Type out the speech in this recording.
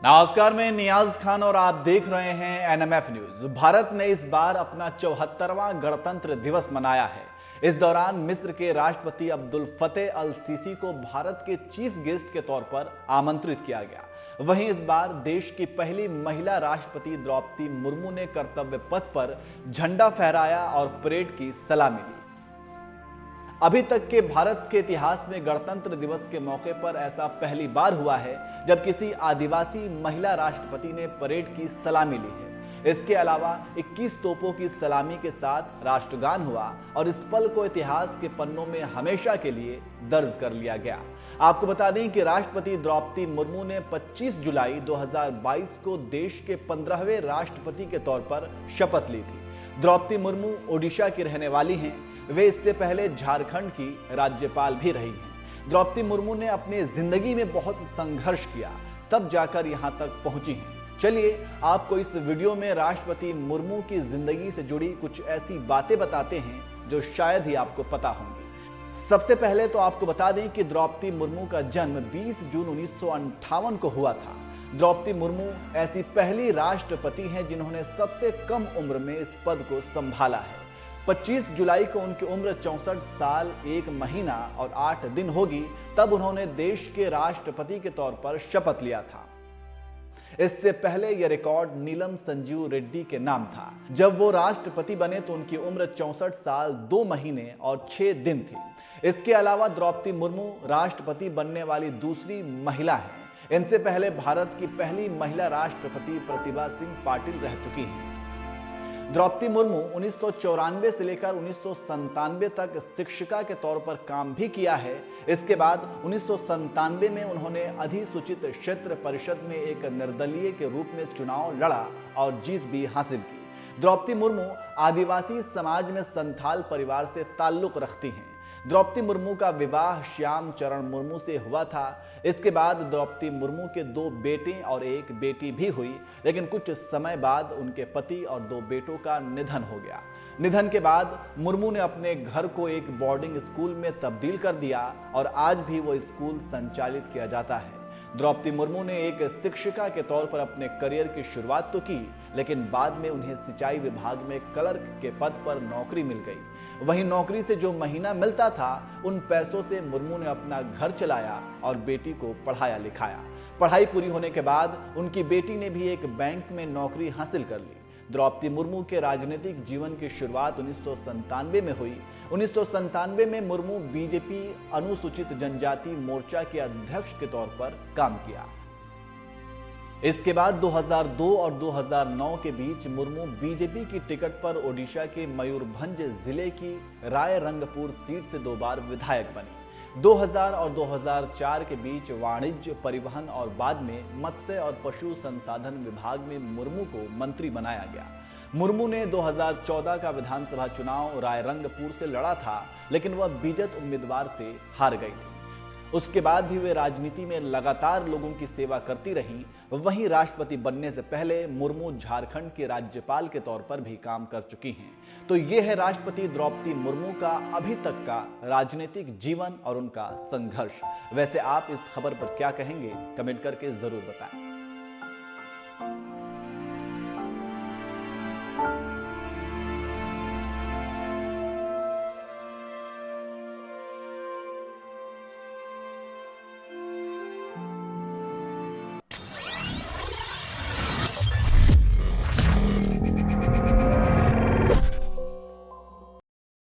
नमस्कार, मैं नियाज खान और आप देख रहे हैं एनएमएफ न्यूज। भारत ने इस बार अपना 74वां गणतंत्र दिवस मनाया है। इस दौरान मिस्र के राष्ट्रपति अब्दुल फतेह अल सीसी को भारत के चीफ गेस्ट के तौर पर आमंत्रित किया गया। वहीं इस बार देश की पहली महिला राष्ट्रपति द्रौपदी मुर्मू ने कर्तव्य पथ पर झंडा फहराया और परेड की सलामी ली। अभी तक के भारत के इतिहास में गणतंत्र दिवस के मौके पर ऐसा पहली बार हुआ है जब किसी आदिवासी महिला राष्ट्रपति ने परेड की सलामी ली है। इसके अलावा 21 तोपों की सलामी के साथ राष्ट्रगान हुआ और इस पल को इतिहास के पन्नों में हमेशा के लिए दर्ज कर लिया गया। आपको बता दें कि राष्ट्रपति द्रौपदी मुर्मू ने 25 जुलाई 2022 को देश के 15वें राष्ट्रपति के तौर पर शपथ ली थी। द्रौपदी मुर्मू ओडिशा की रहने वाली हैं। वे इससे पहले झारखंड की राज्यपाल भी रही हैं। द्रौपदी मुर्मू ने अपनी जिंदगी में बहुत संघर्ष किया, तब जाकर यहां तक पहुंची हैं। चलिए आपको इस वीडियो में राष्ट्रपति मुर्मू की जिंदगी से जुड़ी कुछ ऐसी बातें बताते हैं जो शायद ही आपको पता होंगी। सबसे पहले तो आपको बता दें कि द्रौपदी मुर्मू का जन्म 20 जून 1958 को हुआ था। द्रौपदी मुर्मू ऐसी पहली राष्ट्रपति हैं जिन्होंने सबसे कम उम्र में इस पद को संभाला है। 25 जुलाई को उनकी उम्र 64 साल 1 महीना और 8 दिन होगी, तब उन्होंने देश के राष्ट्रपति के तौर पर शपथ लिया था। इससे पहले यह रिकॉर्ड नीलम संजीव रेड्डी के नाम था। जब वो राष्ट्रपति बने तो उनकी उम्र 64 साल 2 महीने और 6 दिन थी। इसके अलावा द्रौपदी मुर्मू राष्ट्रपति बनने वाली दूसरी महिला हैं। इनसे पहले भारत की पहली महिला राष्ट्रपति प्रतिभा सिंह पाटिल रह चुकी हैं। द्रौपदी मुर्मू 1994 से लेकर 1997 तक शिक्षिका के तौर पर काम भी किया है। इसके बाद 1997 में उन्होंने अधिसूचित क्षेत्र परिषद में एक निर्दलीय के रूप में चुनाव लड़ा और जीत भी हासिल की। द्रौपदी मुर्मू आदिवासी समाज में संथाल परिवार से ताल्लुक रखती हैं। द्रौपदी मुर्मू का विवाह श्याम चरण मुर्मू से हुआ था। इसके बाद द्रौपदी मुर्मू के 2 बेटे और 1 बेटी भी हुई, लेकिन कुछ समय बाद उनके पति और 2 बेटों का निधन हो गया। निधन के बाद मुर्मू ने अपने घर को एक बोर्डिंग स्कूल में तब्दील कर दिया और आज भी वो स्कूल संचालित किया जाता है। द्रौपदी मुर्मू ने एक शिक्षिका के तौर पर अपने करियर की शुरुआत तो की, लेकिन बाद में उन्हें सिंचाई विभाग में क्लर्क के पद पर नौकरी मिल गई। वहीं नौकरी से जो महीना मिलता था, उन पैसों से मुर्मू ने अपना घर चलाया और बेटी को पढ़ाया लिखाया। पढ़ाई पूरी होने के बाद उनकी बेटी ने भी एक बैंक में नौकरी हासिल कर ली। द्रौपदी मुर्मू के राजनीतिक जीवन की शुरुआत 1997 में हुई। 1997 में मुर्मू बीजेपी अनुसूचित जनजाति मोर्चा के अध्यक्ष के तौर पर काम किया। इसके बाद 2002 और 2009 के बीच मुर्मू बीजेपी की टिकट पर ओडिशा के मयूरभंज जिले की रायरंगपुर सीट से 2 बार विधायक बनी। 2000 और 2004 के बीच वाणिज्य, परिवहन और बाद में मत्स्य और पशु संसाधन विभाग में मुर्मू को मंत्री बनाया गया। मुर्मू ने 2014 का विधानसभा चुनाव रायरंगपुर से लड़ा था, लेकिन वह बीजेपी उम्मीदवार से हार गई थी। उसके बाद भी वे राजनीति में लगातार लोगों की सेवा करती रहीं। वहीं राष्ट्रपति बनने से पहले मुर्मू झारखंड के राज्यपाल के तौर पर भी काम कर चुकी हैं। तो ये है राष्ट्रपति द्रौपदी मुर्मू का अभी तक का राजनीतिक जीवन और उनका संघर्ष। वैसे आप इस खबर पर क्या कहेंगे, कमेंट करके जरूर बताएं।